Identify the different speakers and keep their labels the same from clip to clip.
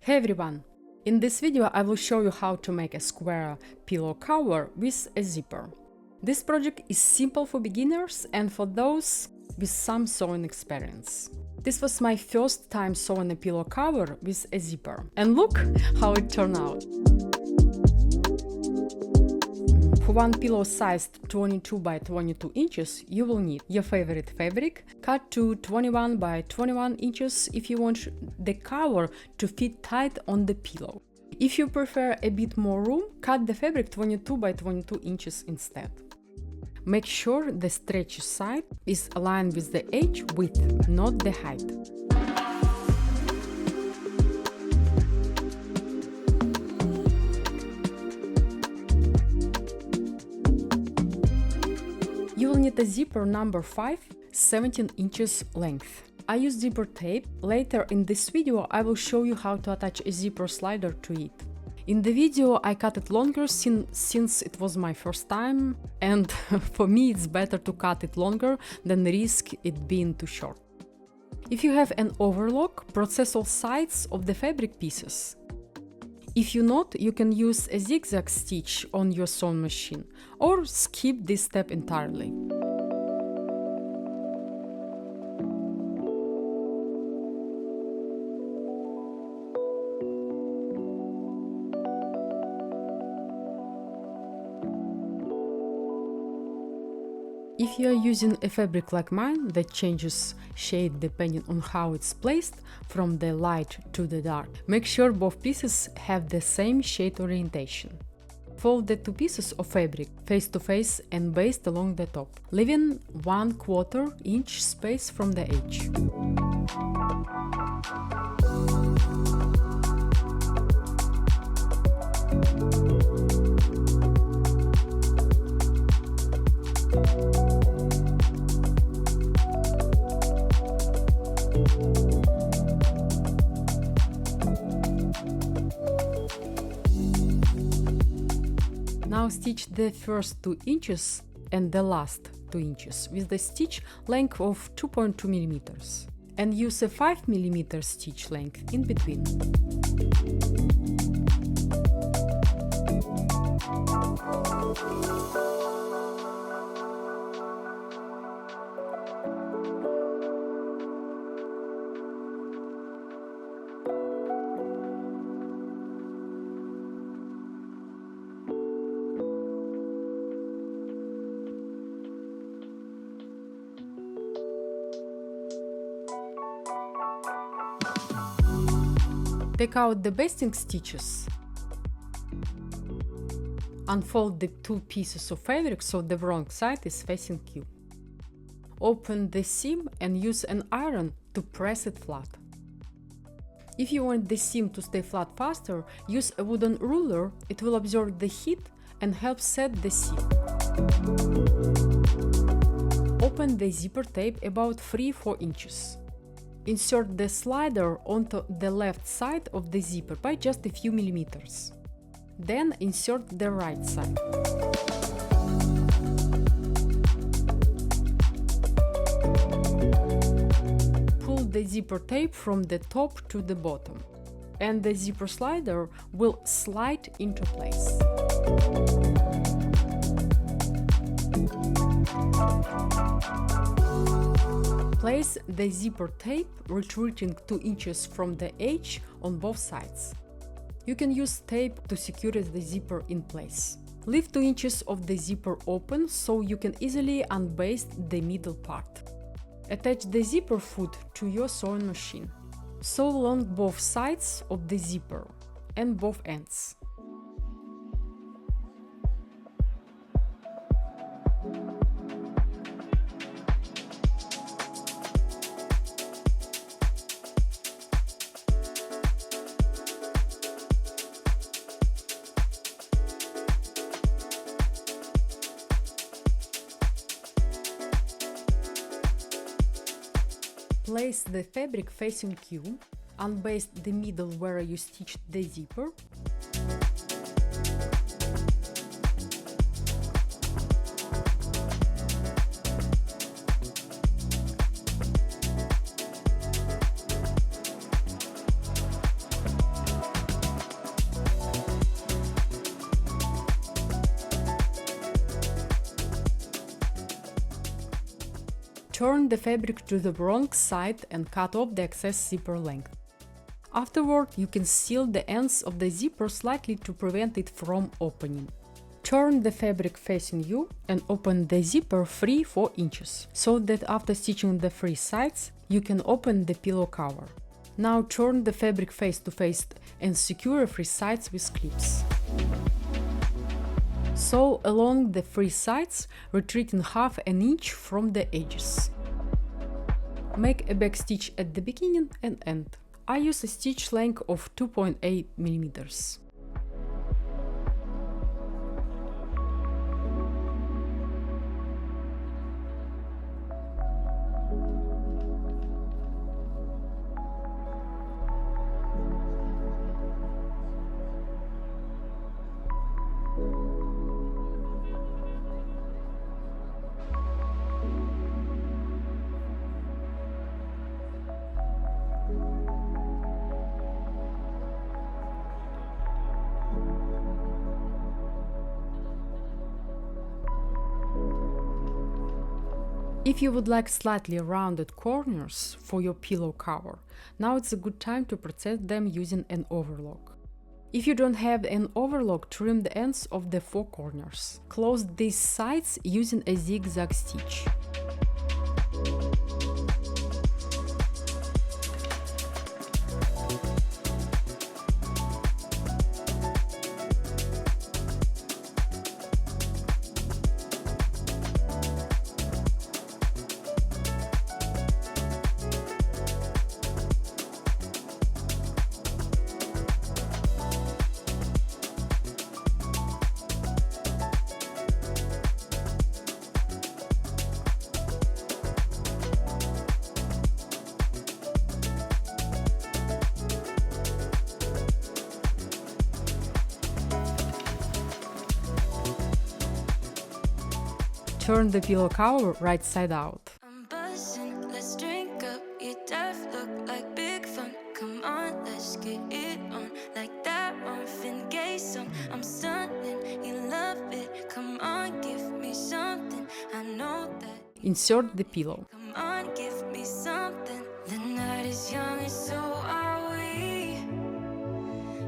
Speaker 1: Hey everyone! In this video I will show you how to make a square pillow cover with a zipper. This project is simple for beginners and for those with some sewing experience. This was my first time sewing a pillow cover with a zipper. And look how it turned out! For one pillow sized 22 by 22 inches, you will need your favorite fabric, cut to 21 by 21 inches if you want the cover to fit tight on the pillow. If you prefer a bit more room, cut the fabric 22 by 22 inches instead. Make sure the stretchy side is aligned with the edge width, not the height. You will need a zipper number 5, 17 inches length. I use zipper tape. Later in this video I will show you how to attach a zipper slider to it. In the video I cut it longer since it was my first time, and for me it's better to cut it longer than risk it being too short. If you have an overlock, process all sides of the fabric pieces. If you not, you can use a zigzag stitch on your sewing machine or skip this step entirely. If you are using a fabric like mine that changes shade depending on how it's placed from the light to the dark, make sure both pieces have the same shade orientation. Fold the two pieces of fabric face to face and baste along the top, leaving 1/4 inch space from the edge. Now stitch the first 2 inches and the last 2 inches with the stitch length of 2.2 mm and use a 5 mm stitch length in between. Take out the basting stitches. Unfold the two pieces of fabric so the wrong side is facing you. Open the seam and use an iron to press it flat. If you want the seam to stay flat faster, use a wooden ruler. It will absorb the heat and help set the seam. Open the zipper tape about 3-4 inches. Insert the slider onto the left side of the zipper by just a few millimeters. Then insert the right side. Pull the zipper tape from the top to the bottom, and the zipper slider will slide into place. Place the zipper tape retreating 2 inches from the edge on both sides. You can use tape to secure the zipper in place. Leave 2 inches of the zipper open so you can easily unbaste the middle part. Attach the zipper foot to your sewing machine. Sew along both sides of the zipper and both ends. Place the fabric facing you, unbaste the middle where you stitched the zipper. Turn the fabric to the wrong side and cut off the excess zipper length. Afterward, you can seal the ends of the zipper slightly to prevent it from opening. Turn the fabric facing you and open the zipper 3-4 inches, so that after stitching the 3 sides, you can open the pillow cover. Now turn the fabric face to face and secure 3 sides with clips. Sew along the 3 sides, retreating half an inch from the edges. Make a back stitch at the beginning and end. I use a stitch length of 2.8 mm. If you would like slightly rounded corners for your pillow cover, now it's a good time to protect them using an overlock. If you don't have an overlock, trim the ends of the 4 corners. Close these sides using a zigzag stitch. Turn the pillow cover right side out.
Speaker 2: I'm buzzing, let's drink up. Your death look like big fun. Come on, let's get it on. Like that Marvin Gaye song. I'm stunning, you love it. Come on, give me something. I know that.
Speaker 1: Insert the pillow.
Speaker 2: Come on, give me something. The night is young and so are we.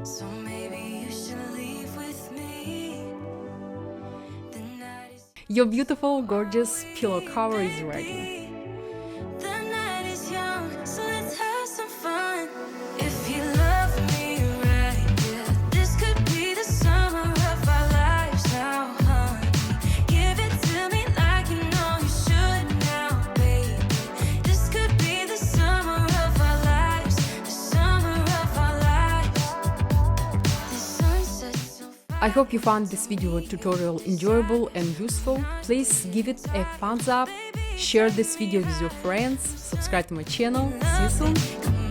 Speaker 2: So maybe you should leave with me. The night is
Speaker 1: Your beautiful, gorgeous pillow cover is ready.
Speaker 2: The night is young, so let's have some fun. If you love me right, yeah, this could be the summer of our lives now, honey. Give it to me like you know you should now, baby. This could be the summer of our lives, the summer of our lives. The sunset so
Speaker 1: I hope you found this video tutorial enjoyable and useful. Please give it a thumbs up, share this video with your friends, subscribe to my channel. See you soon!